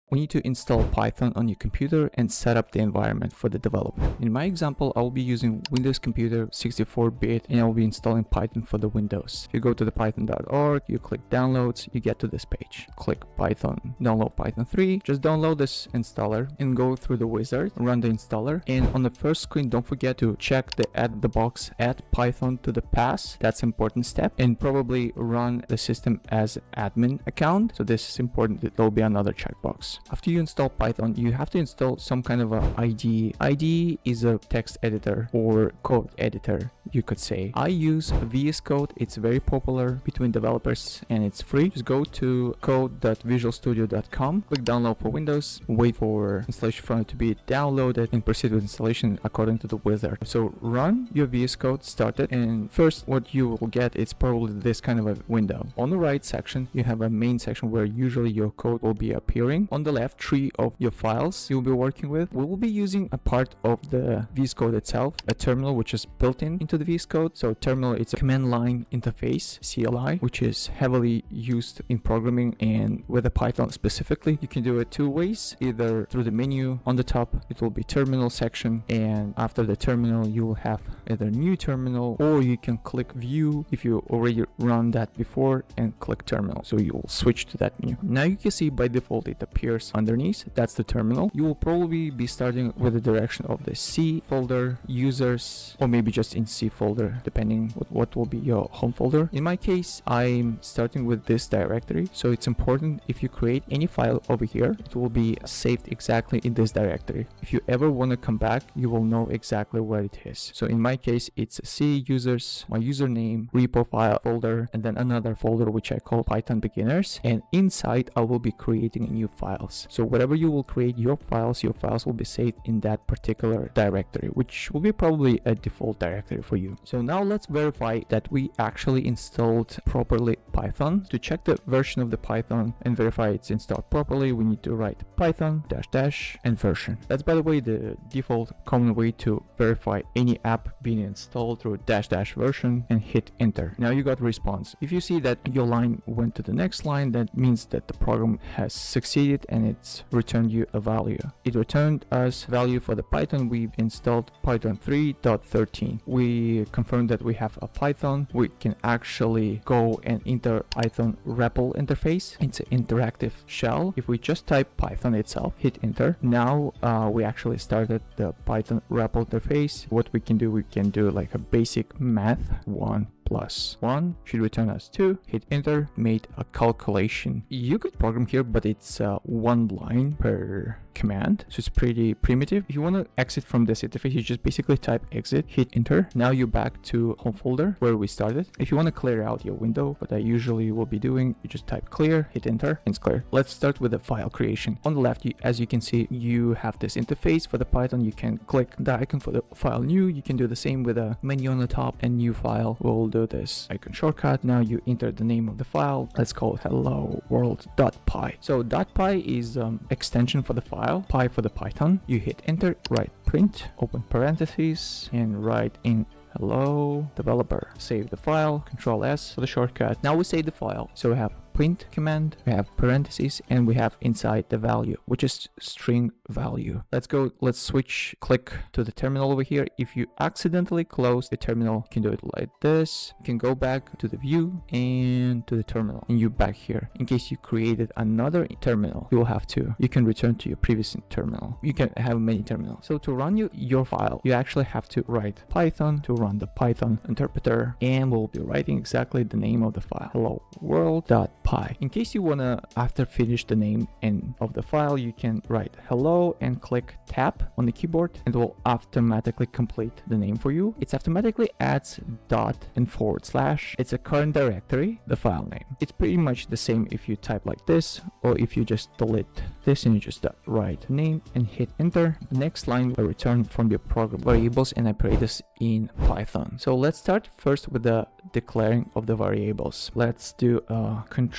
we need to install Python on your computer and set up the environment for the development. In my example, I will be using Windows Computer 64-bit and I will be installing Python for the Windows. If you go to the python.org, you click downloads, you get to this page. Click Python, download Python 3, just download this installer and go through the wizard, run the installer. And on the first screen, don't forget to check the box, add Python to the pass. That's an important step, and probably run the system as admin account. So this is important. There will be another checkbox. After you install Python, you have to install some kind of a IDE. IDE is a text editor or code editor, you could say. I use VSCode. It's very popular between developers and it's free. Just go to code.visualstudio.com, click download for Windows, wait for installation file to be downloaded, and proceed with installation according to the wizard. So run your VSCode, start it, and first what you will get is probably this kind of a window. On the right section, you have a main section where usually your code will be appearing. On the left, tree of your files you'll be working with. We will be using a part of the VSCode itself, a terminal which is built into the VSCode. So terminal, it's a command line interface, CLI, which is heavily used in programming and with the Python specifically. You can do it two ways, either through the menu on the top, it will be terminal section, and after the terminal you will have either new terminal, or you can click view if you already run that before and click terminal. So you will switch to that menu. Now you can see by default it appears underneath. That's the terminal. You will probably be starting with the direction of the C folder, users, or maybe just in C folder, depending what will be your home folder. In my case, I'm starting with this directory. So it's important if you create any file over here, it will be saved exactly in this directory. If you ever want to come back, you will know exactly where it is. So in my case, it's C, users, my username, repo file folder, and then another folder which I call Python beginners. And inside, I will be creating a new file. So whatever you will create your files will be saved in that particular directory, which will be probably a default directory for you. So now let's verify that we actually installed properly Python. To check the version of the Python and verify it's installed properly, we need to write Python -- and version. That's, by the way, the default common way to verify any app being installed through -- version, and hit enter. Now you got response. If you see that your line went to the next line, that means that the program has succeeded and it's returned you a value. It returned us value for the Python. We've installed Python 3.13. We confirmed that we have a Python. We can actually go and enter Python REPL interface. It's an interactive shell. If we just type Python itself, hit enter. Now we actually started the Python REPL interface. What we can do like a basic math. 1 + 1 should return us 2. Hit enter, made a calculation. You could program here, but it's one line per command, so it's pretty primitive. If you want to exit from this interface, you just basically type exit, hit enter. Now you're back to home folder where we started. If you want to clear out your window, what I usually will be doing, you just type clear, hit enter, and it's clear. Let's start with the file creation. On the left, as you can see, you have this interface for the Python. You can click the icon for the file new. You can do the same with a menu on the top and new file. We'll do this icon shortcut. Now you enter the name of the file. Let's call it hello world.py. So .py is extension for the file, py for the Python. You hit enter, write print, open parentheses, and write in hello developer. Save the file, Control S for the shortcut. Now we save the file. So we have print command, we have parentheses, and we have inside the value, which is string value. Let's switch, click to the terminal over here. If you accidentally close the terminal, you can do it like this. You can go back to the view and to the terminal, and you're back here. In case you created another terminal, you can return to your previous terminal. You can have many terminals. So to run your file, you actually have to write Python to run the Python interpreter, and we'll be writing exactly the name of the file, hello world.py. In case you wanna, after finish the name of the file, you can write hello and click tab on the keyboard, and it will automatically complete the name for you. It automatically adds dot and /. It's a current directory, the file name. It's pretty much the same if you type like this, or if you just delete this and you just write name and hit enter. The next line will return from your program variables and operators in Python. So let's start first with the declaring of the variables. Let's do a control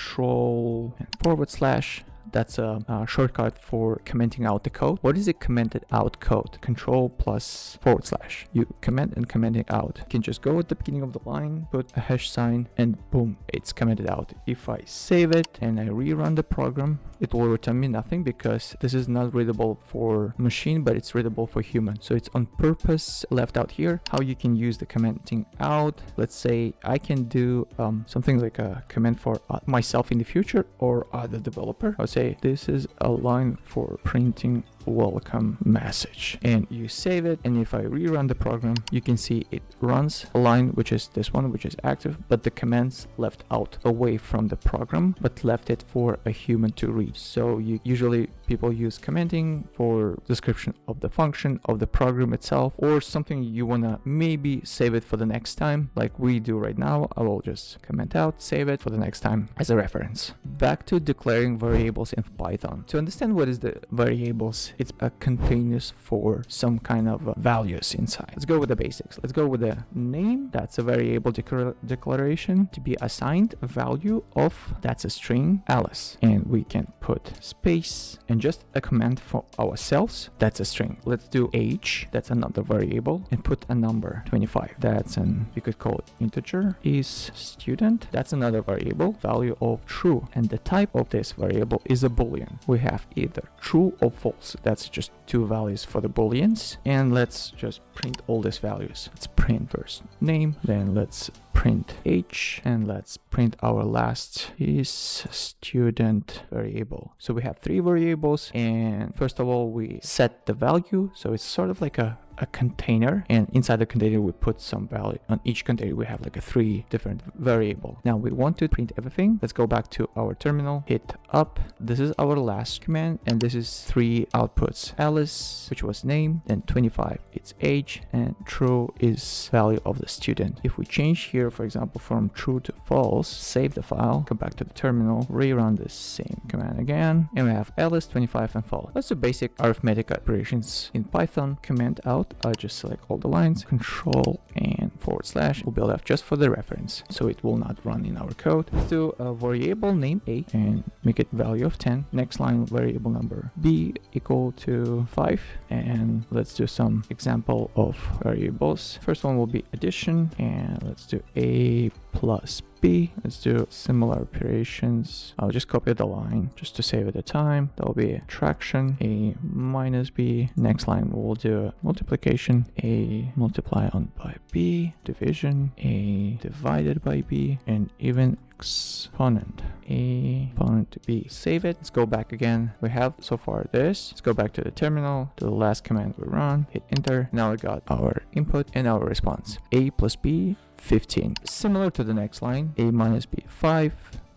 / That's a shortcut for commenting out the code. What is a commented out code? Control plus /. You comment and commenting out. You can just go at the beginning of the line, put a hash sign, and boom, it's commented out. If I save it and I rerun the program, it will return me nothing because this is not readable for machine, but it's readable for human. So it's on purpose left out here. How you can use the commenting out. Let's say I can do something like a comment for myself in the future or other developer. I'll say this is a line for printing welcome message, and you save it, and if I rerun the program, you can see it runs a line which is this one, which is active, but the commands left out away from the program but left it for a human to read. So usually people use commenting for description of the function of the program itself, or something you wanna maybe save it for the next time like we do right now. I will just comment out, save it for the next time as a reference. Back to declaring variables in Python. To understand what is the variables, it's a containers for some kind of values inside. Let's go with the basics. Let's go with the name. That's a variable declaration to be assigned a value of, that's a string, Alice. And we can put space and just a command for ourselves. That's a string. Let's do age. That's another variable, and put a number 25. That's you could call it integer. Is student. That's another variable, value of true. And the type of this variable is a boolean. We have either true or false. That's just two values for the booleans, and let's just print all these values. Let's print first name, then let's print age, and let's print our last is student variable. So we have three variables, and first of all we set the value, so it's sort of like a container, and inside the container we put some value. On each container we have like a 3 different variable. Now we want to print everything. Let's go back to our terminal, hit up. This is our last command, and this is 3 outputs. Alice, which was name, then 25 it's age, and true is value of the student. If we change here, for example, from true to false, save the file, go back to the terminal, rerun the same command again, and we have Alice, 25 and false. That's the basic arithmetic operations in Python. Command out, I just select all the lines, control and /. We'll be left just for the reference, so it will not run in our code. Let's do a variable name A and make it value of 10. Next line, variable number B equal to 5, and let's do some example of variables. First one will be addition, and let's do A plus B. Let's do similar operations. I'll just copy the line just to save it the time. That'll be subtraction, A minus B. Next line we'll do multiplication, A multiply on by B, division, A divided by B, and even exponent, A exponent to B. Save it. Let's go back again. We have so far this. Let's go back to the terminal, to the last command we run, hit enter. Now we got our input and our response. A plus B 15. Similar to the next line, A minus B 5,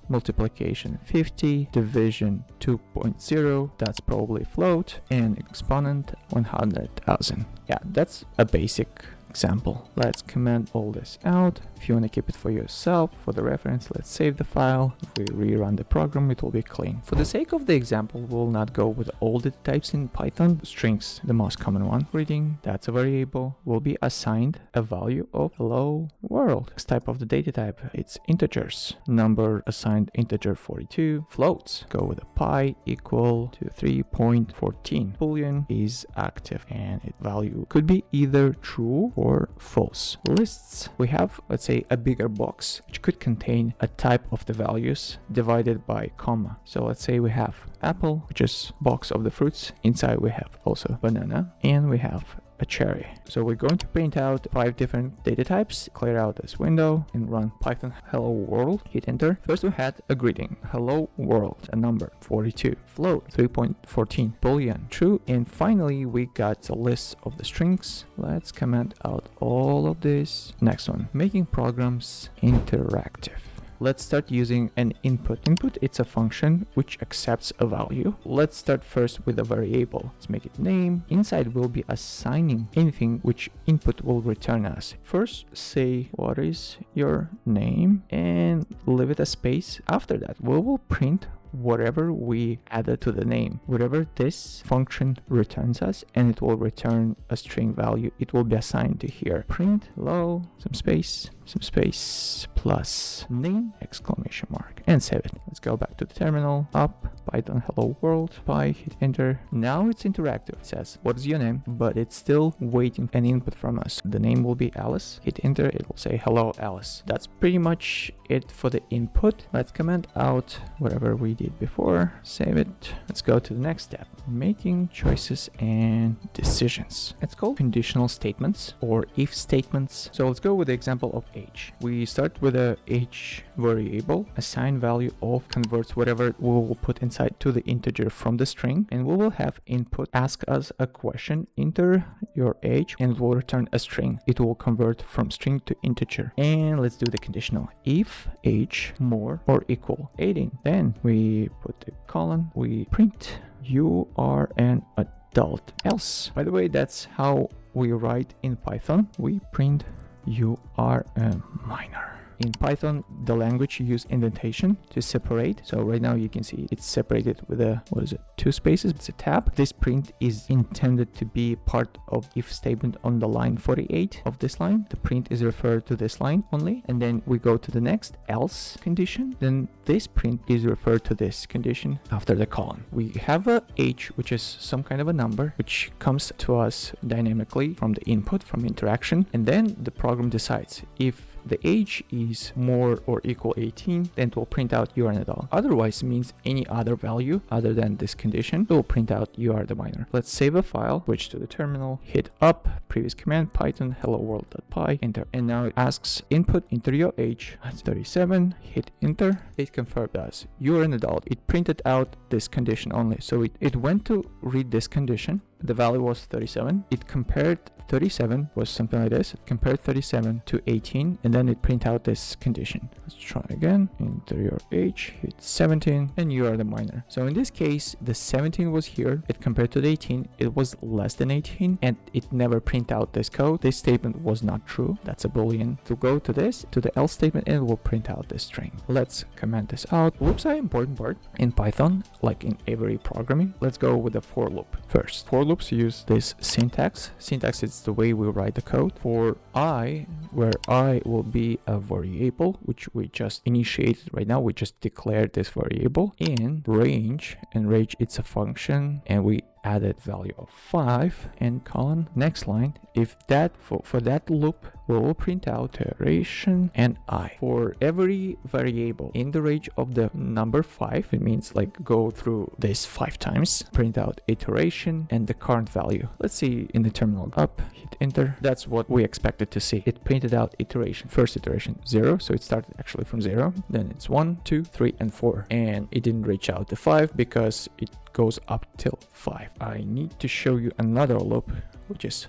multiplication 50, division 2.0, that's probably float, and exponent 100,000. Yeah, that's a basic example. Let's comment all this out. If you want to keep it for yourself, for the reference, let's save the file. If we rerun the program, it will be clean. For the sake of the example, we'll not go with all the types in Python. Strings, the most common one. Reading, that's a variable, will be assigned a value of hello world. Next type of the data type, it's integers. Number assigned integer 42. Floats, go with a pi equal to 3.14. Boolean is active, and its value could be either true or false. Lists, we have, let's say, a bigger box which could contain a type of the values divided by comma. So let's say we have apple, which is box of the fruits. Inside we have also banana, and we have a cherry. So we're going to print out 5 different data types, clear out this window, and run Python hello world, hit enter. First we had a greeting, hello world, a number 42, float 3.14, boolean true, and finally we got a list of the strings. Let's comment out all of this. Next one, making programs interactive. Let's start using an input. Input, it's a function which accepts a value. Let's start first with a variable. Let's make it name. Inside we'll be assigning anything which input will return us. First, say what is your name and leave it a space. After that, we will print whatever we added to the name, whatever this function returns us, and it will return a string value. It will be assigned to here. Print hello, some space, some space plus name exclamation mark and save it. Let's go back to the terminal, up, Python hello world, py, hit enter. Now it's interactive. It says, what is your name? But it's still waiting an input from us. The name will be Alice. Hit enter, it will say hello Alice. That's pretty much it for the input. Let's comment out whatever we did before, save it. Let's go to the next step, making choices and decisions. It's called conditional statements or if statements. So let's go with the example of age. We start with a age variable, assign value of, converts whatever we will put inside to the integer from the string, and we will have input ask us a question, enter your age, and it will return a string. It will convert from string to integer. And let's do the conditional. If age more or equal 18, then we put the colon, we print you are an adult. Else, by the way, that's how we write in Python. We print you are a minor. In Python, the language use indentation to separate. So right now you can see it's separated with a, what is it, 2 spaces. It's a tab. This print is intended to be part of if statement on the line 48 of this line. The print is referred to this line only. And then we go to the next else condition. Then this print is referred to this condition after the colon. We have a age, which is some kind of a number, which comes to us dynamically from the input, from interaction. And then the program decides if the age is more or equal 18, then it will print out you are an adult. Otherwise means any other value other than this condition, it will print out you are the minor. Let's save a file, switch to the terminal, hit up, previous command, Python hello world.py, enter. And now it asks input, enter your age. That's 37, hit enter. It confirmed us you are an adult. It printed out this condition only. So it went to read this condition. The value was 37. It compared 37 was something like this. It compared 37 to 18, and then it print out this condition. Let's try again. Enter your age, hit 17, and you are the minor. So in this case, the 17 was here. It compared to the 18. It was less than 18, and it never print out this code. This statement was not true. That's a boolean. To go to this, to the else statement, and it will print out this string. Let's comment this out. Loops are an important part in Python, like in every programming. Let's go with the for loop first. For loops use this syntax. Syntax is the way we write the code. For I, where I will be a variable, which we just initiated right now, we just declared this variable. In range, and range it's a function, and we added value of 5 and colon. Next line, if that for that loop we will print out iteration and I. For every variable in the range of the number 5, it means like go through this 5 times, print out iteration and the current value. Let's see in the terminal, up, hit enter. That's what we expected to see. It printed out iteration. First iteration 0, so it started actually from 0, then it's 1, 2, 3 and 4, and it didn't reach out to 5 because it goes up till 5. I need to show you another loop, which is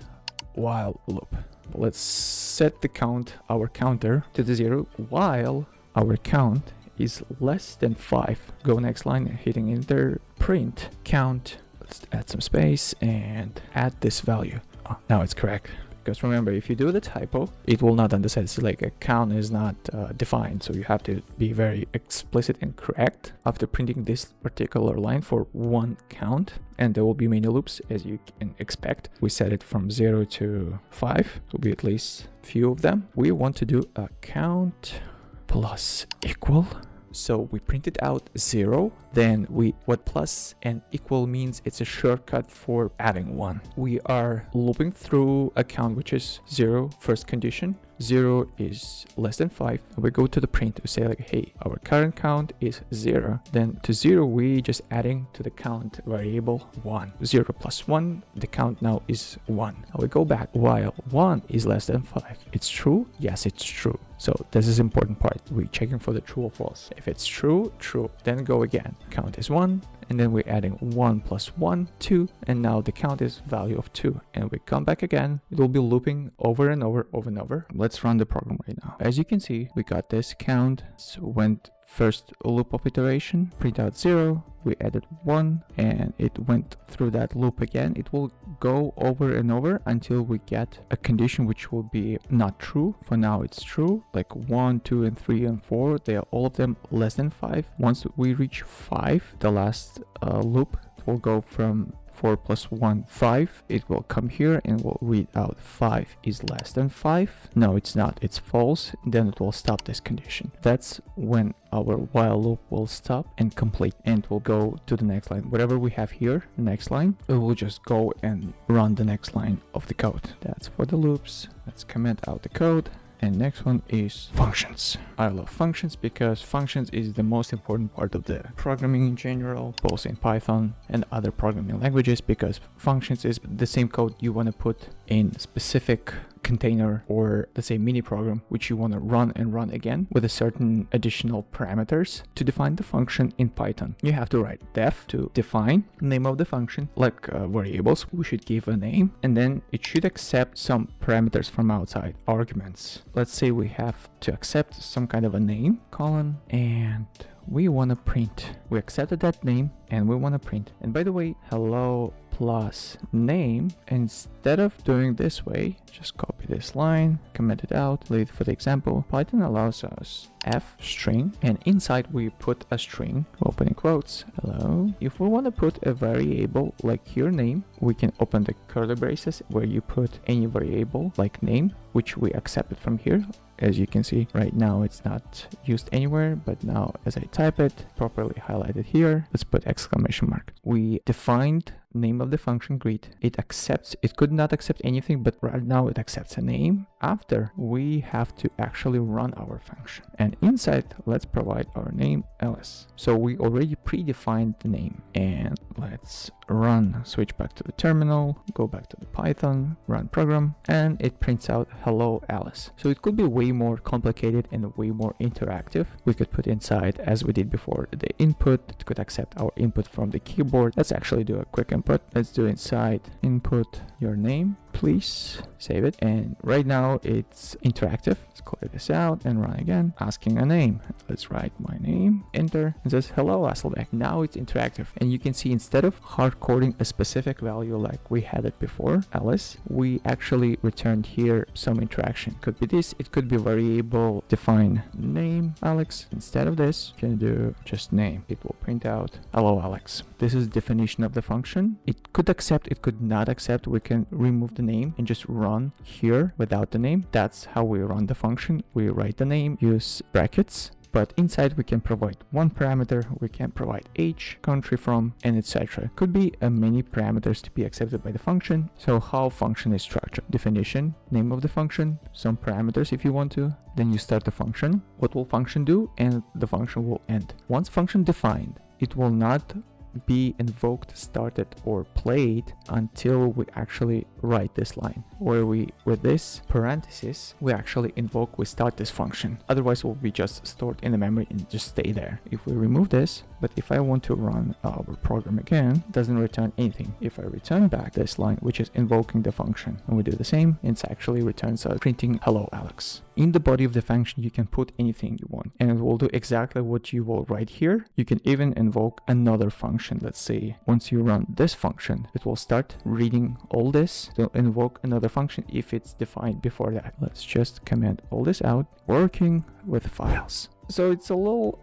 while loop. Let's set the count, our counter, to the 0 while our count is less than 5. Go next line, hitting enter, print count. Let's add some space and add this value. Oh, now it's correct. Because remember, if you do the typo, it will not understand. It's like a count is not defined. So you have to be very explicit and correct after printing this particular line for one count. And there will be many loops, as you can expect. We set it from 0 to 5. Will be at least a few of them. We want to do a count plus equal. So we printed out 0, then what plus and equal means, it's a shortcut for adding 1. We are looping through a count which is 0, first condition. 0 is less than 5. We go to the print to say like, hey, our current count is 0. Then to 0, we just adding to the count variable 1. 0 plus 1, the count now is 1. Now we go back while 1 is less than 5. It's true? Yes, it's true. So this is important part. We're checking for the true or false. If it's true, true. Then go again. Count is 1. And then we're adding 1 plus 1, 2. And now the count is value of 2. And we come back again. It will be looping over and over, over and over. Let's run the program right now. As you can see, we got this count. So went first loop of iteration, print out 0. We added 1 and it went through that loop again. It will go over and over until we get a condition which will be not true. For now it's true, like 1, 2 and 3 and 4, they are all of them less than 5. Once we reach 5, the last loop will go from 4 plus 1, 5. It will come here and will read out 5 is less than 5. No, it's not. It's false. Then it will stop this condition. That's when our while loop will stop and complete, and we'll go to the next line. Whatever we have here, next line, we will just go and run the next line of the code. That's for the loops. Let's comment out the code. And next one is functions. I love functions because functions is the most important part of the programming in general, both in Python and other programming languages, because functions is the same code you want to put in specific container or let's say mini program which you want to run and run again with a certain additional parameters. To define the function in Python, you have to write def to define name of the function, like variables. We should give a name, and then it should accept some parameters from outside, arguments. Let's say we have to accept some kind of a name, colon, and we want to print. We accepted that name and we want to print. And by the way, hello plus name, instead of doing this way, just copy this line, comment it out, leave it for the example. Python allows us f string, and inside we put a string, opening quotes, hello. If we want to put a variable like your name, we can open the curly braces where you put any variable like name, which we accepted from here. As you can see right now, it's not used anywhere, but now as I type it, properly highlighted here, let's put exclamation mark. We defined name of the function greet. It accepts, it could not accept anything, but right now it accepts a name. After, we have to actually run our function, and inside let's provide our name ls. So we already predefined the name, and let's run, switch back to the terminal, go back to the Python, run program, and it prints out hello Alice. So it could be way more complicated and way more interactive. We could put inside, as we did before, the input. It could accept our input from the keyboard. Let's actually do a quick input. Let's do inside input your name, please. Save it, and right now it's interactive. Let's clear this out and run again, asking a name. Let's write my name, enter, and says hello Hasselbeck. Now it's interactive, and you can see instead of hard coding a specific value like we had it before, Alice, we actually returned here some interaction. Could be this, it could be variable define name Alex. Instead of this, you can do just name. It will print out hello Alex. This is definition of the function. It could accept, it could not accept. We can remove the name and just run here without the name. That's how we run the function. We write the name, use brackets, but inside we can provide one parameter, we can provide age, country from, and etc. Could be many parameters to be accepted by the function. So how function is structured: definition, name of the function, some parameters if you want to, then you start the function, what will function do, and the function will end. Once function defined, it will not be invoked, started, or played until we actually write this line, where we, with this parenthesis, we actually invoke, we start this function. Otherwise it will be just stored in the memory and just stay there. If we remove this, but if I want to run our program again, it doesn't return anything. If I return back this line, which is invoking the function, and we do the same, it actually returns us printing hello Alex. In the body of the function, you can put anything you want, and it will do exactly what you will write here. You can even invoke another function. Let's say once you run this function, it will start reading all this to invoke another function if it's defined before that. Let's just comment all this out, working with files. So it's a little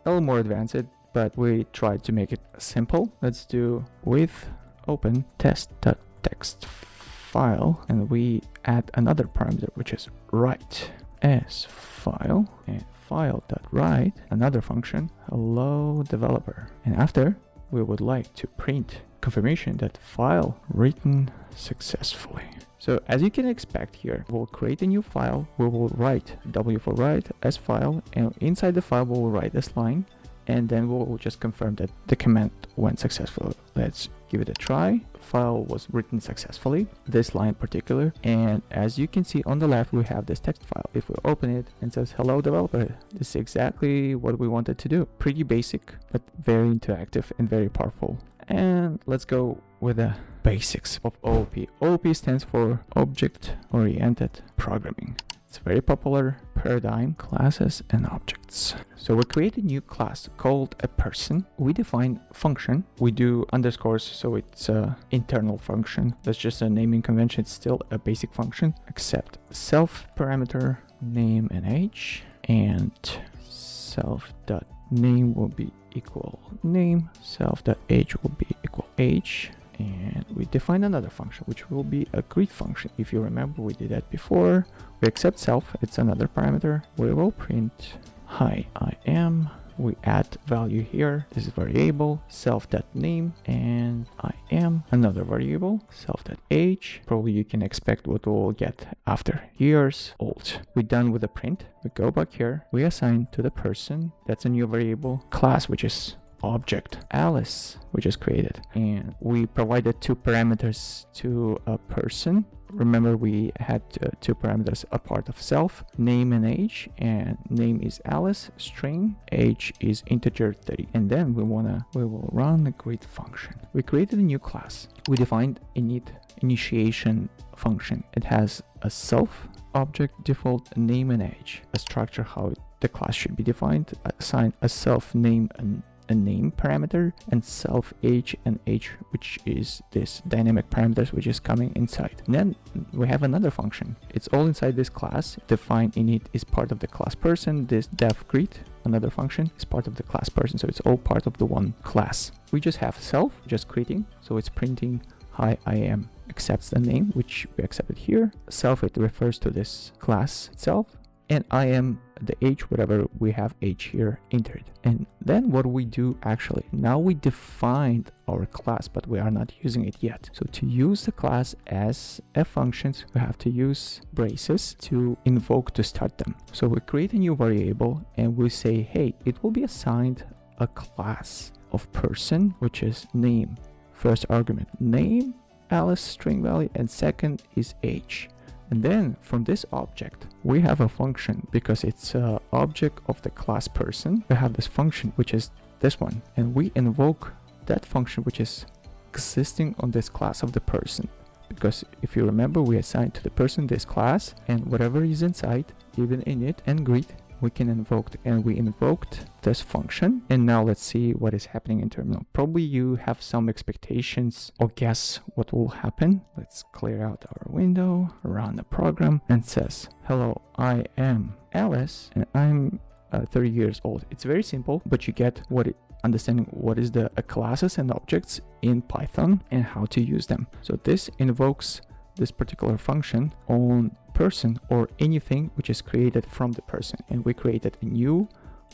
more advanced, but we tried to make it simple. Let's do with open test.txt file, and we add another parameter, which is write as file, and file.write another function, hello developer. And after, we would like to print confirmation that file written successfully. So as you can expect here, we'll create a new file, we will write w for write as file, and inside the file we'll write this line, and then we'll just confirm that the command went successfully. Let's give it a try. File was written successfully, this line in particular, and as you can see on the left we have this text file. If we open it and says hello developer, this is exactly what we wanted to do. Pretty basic, but very interactive and very powerful. And let's go with the basics of OOP. OOP stands for Object Oriented Programming. It's a very popular paradigm, classes and objects. So we create a new class called a person. We define function. We do underscores, so it's an internal function. That's just a naming convention. It's still a basic function, except self parameter, name and age, and self.name will be equal name, self.age will be equal age, and we define another function, which will be a greet function. If you remember, we did that before. We accept self, it's another parameter. We will print hi, I am. We add value here. This is variable self.name, and I am another variable self.age. Probably you can expect what we'll get after years old. We're done with the print. We go back here. We assign to the person, that's a new variable, class, which is object Alice, which is created, and we provided 2 parameters to a person. Remember, we had 2 parameters, a part of self, name and age, and name is Alice, string, age is integer 30. And then we will run a greet function. We created a new class. We defined initiation function. It has a self object, default, name and age, a structure how the class should be defined, assign a self name and a name parameter, and self age and age, which is this dynamic parameters which is coming inside. And then we have another function. It's all inside this class. Define init is part of the class person. This def greet, another function, is part of the class person. So it's all part of the one class. We just have self, just greeting. So it's printing hi, I am, accepts the name, which we accepted here. Self, it refers to this class itself. And I am the age, whatever we have age here entered. And then what we do actually, now we defined our class, but we are not using it yet. So to use the class as a function, we have to use braces to invoke to start them. So we create a new variable and we say, hey, it will be assigned a class of person, which is name. First argument, name, Alice, string value, and second is age. And then from this object, we have a function because it's an object of the class person. We have this function, which is this one, and we invoke that function, which is existing on this class of the person. Because if you remember, we assigned to the person this class, and whatever is inside, even init and greet, we can invoke, and we invoked this function. And now let's see what is happening in terminal. Probably you have some expectations or guess what will happen. Let's clear out our window, run the program, and says, hello, I am Alice and I'm 30 years old. It's very simple, but you get understanding what is the classes and objects in Python and how to use them. So this invokes this particular function on person or anything which is created from the person, and we created a new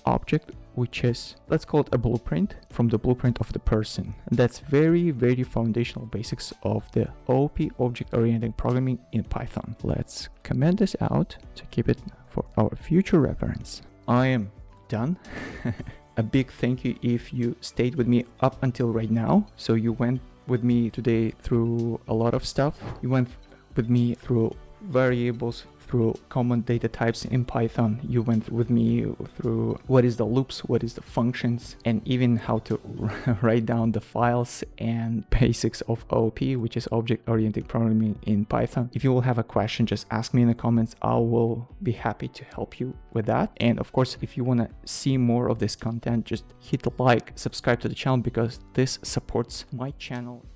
object which is, let's call it a blueprint from the blueprint of the person. And that's very foundational basics of the OOP, object-oriented programming in Python. Let's comment this out to keep it for our future reference. I am done. A big thank you if you stayed with me up until right now. So you went with me today through a lot of stuff. You went with me through variables, through common data types in Python. You went with me through what is the loops, what is the functions, and even how to write down the files and basics of OOP, which is object-oriented programming in Python. If you will have a question, just ask me in the comments. I will be happy to help you with that. And of course, if you want to see more of this content, just hit the like, subscribe to the channel, because this supports my channel.